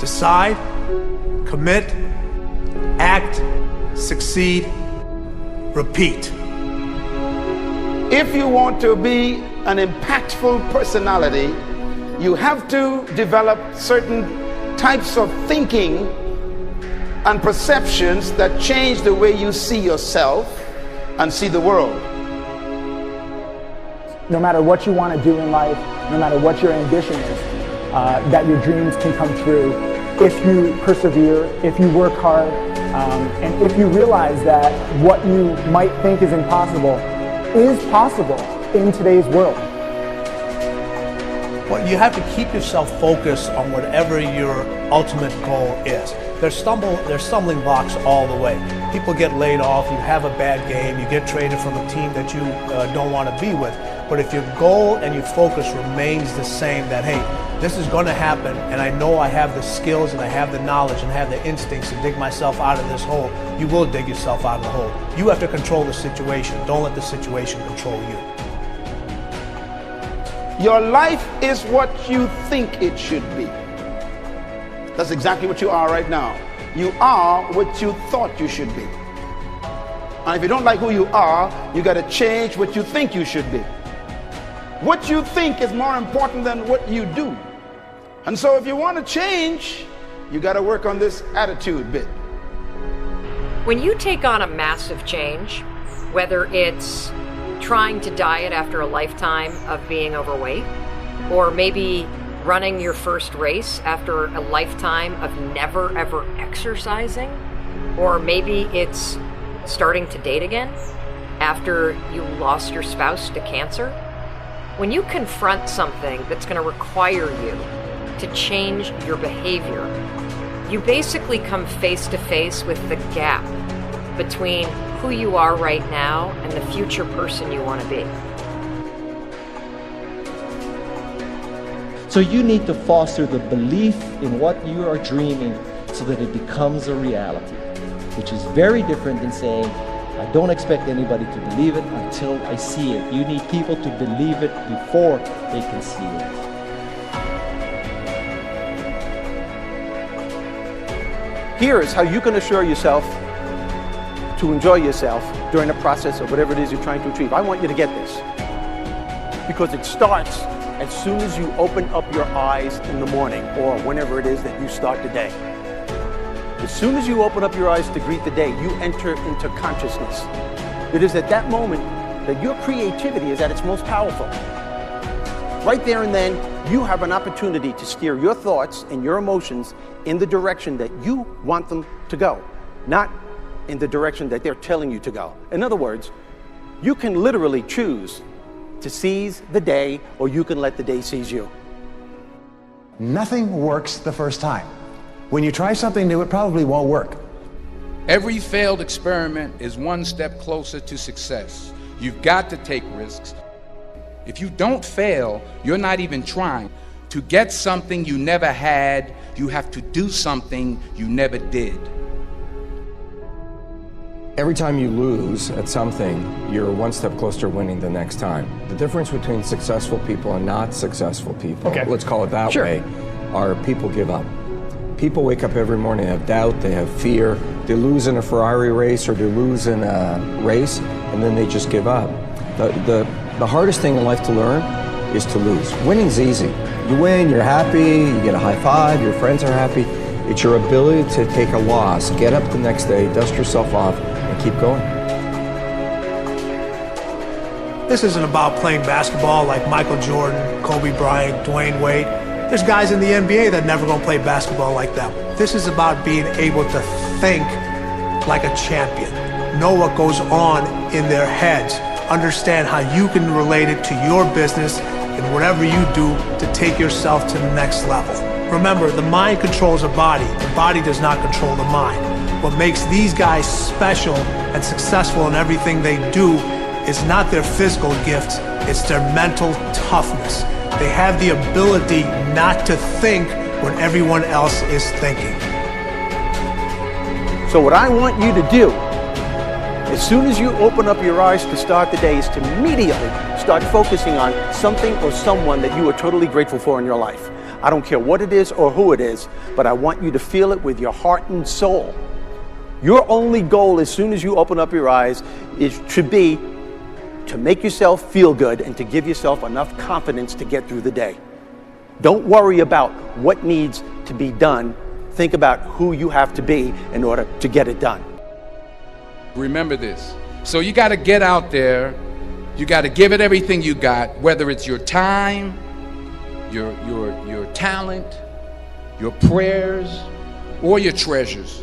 Decide, commit, act, succeed, repeat. If you want to be an impactful personality, you have to develop certain types of thinking and perceptions that change the way you see yourself and see the world. No matter what you want to do in life, no matter what your ambition is, that your dreams can come true if you persevere, if you work hard, and if you realize that what you might think is impossible is possible in today's world. Well, you have to keep yourself focused on whatever your ultimate goal is. There's stumbling blocks all the way. People get laid off, you have a bad game, you get traded from a team that you don't want to be with. But if your goal and your focus remains the same, that hey, this is going to happen, and I know I have the skills and I have the knowledge and I have the instincts to dig myself out of this hole, you will dig yourself out of the hole. You have to control the situation. Don't let the situation control you. Your life is what you think it should be. That's exactly what you are right now. You are what you thought you should be. And if you don't like who you are, you got to change what you think you should be. What you think is more important than what you do. And so if you want to change, you got to work on this attitude bit. When you take on a massive change, whether it's trying to diet after a lifetime of being overweight, or maybe running your first race after a lifetime of never ever exercising, or maybe it's starting to date again after you lost your spouse to cancer. When you confront something that's going to require you to change your behavior, you basically come face to face with the gap between who you are right now and the future person you want to be. So you need to foster the belief in what you are dreaming so that it becomes a reality, which is very different than saying, I don't expect anybody to believe it until I see it. You need people to believe it before they can see it. Here is how you can assure yourself to enjoy yourself during the process of whatever it is you're trying to achieve. I want you to get this, because it starts as soon as you open up your eyes in the morning or whenever it is that you start the day. As soon as you open up your eyes to greet the day, you enter into consciousness. It is at that moment that your creativity is at its most powerful. Right there and then, you have an opportunity to steer your thoughts and your emotions in the direction that you want them to go, not in the direction that they're telling you to go. In other words, you can literally choose to seize the day, or you can let the day seize you. Nothing works the first time. When you try something new, it probably won't work. Every failed experiment is one step closer to success. You've got to take risks. If you don't fail, you're not even trying. To get something you never had, you have to do something you never did. Every time you lose at something, you're one step closer to winning the next time. The difference between successful people and not successful people, let's call it that way, are people give up. People wake up every morning, they have doubt, they have fear, they lose in a Ferrari race or they lose in a race, and then they just give up. The hardest thing in life to learn is to lose. Winning's easy. You win, you're happy, you get a high five, your friends are happy. It's your ability to take a loss, get up the next day, dust yourself off, and keep going. This isn't about playing basketball like Michael Jordan, Kobe Bryant, Dwayne Wade. There's guys in the NBA that never gonna play basketball like them. This is about being able to think like a champion, know what goes on in their heads, understand how you can relate it to your business and whatever you do to take yourself to the next level. Remember, the mind controls the body does not control the mind. What makes these guys special and successful in everything they do is not their physical gifts, it's their mental toughness. They have the ability not to think when everyone else is thinking. So what I want you to do, as soon as you open up your eyes to start the day, is to immediately start focusing on something or someone that you are totally grateful for in your life. I don't care what it is or who it is, but I want you to feel it with your heart and soul. Your only goal as soon as you open up your eyes should be to make yourself feel good and to give yourself enough confidence to get through the day. Don't worry about what needs to be done. Think about who you have to be in order to get it done. Remember this. So you got to get out there. You got to give it everything you got, whether it's your time, your talent, your prayers, or your treasures.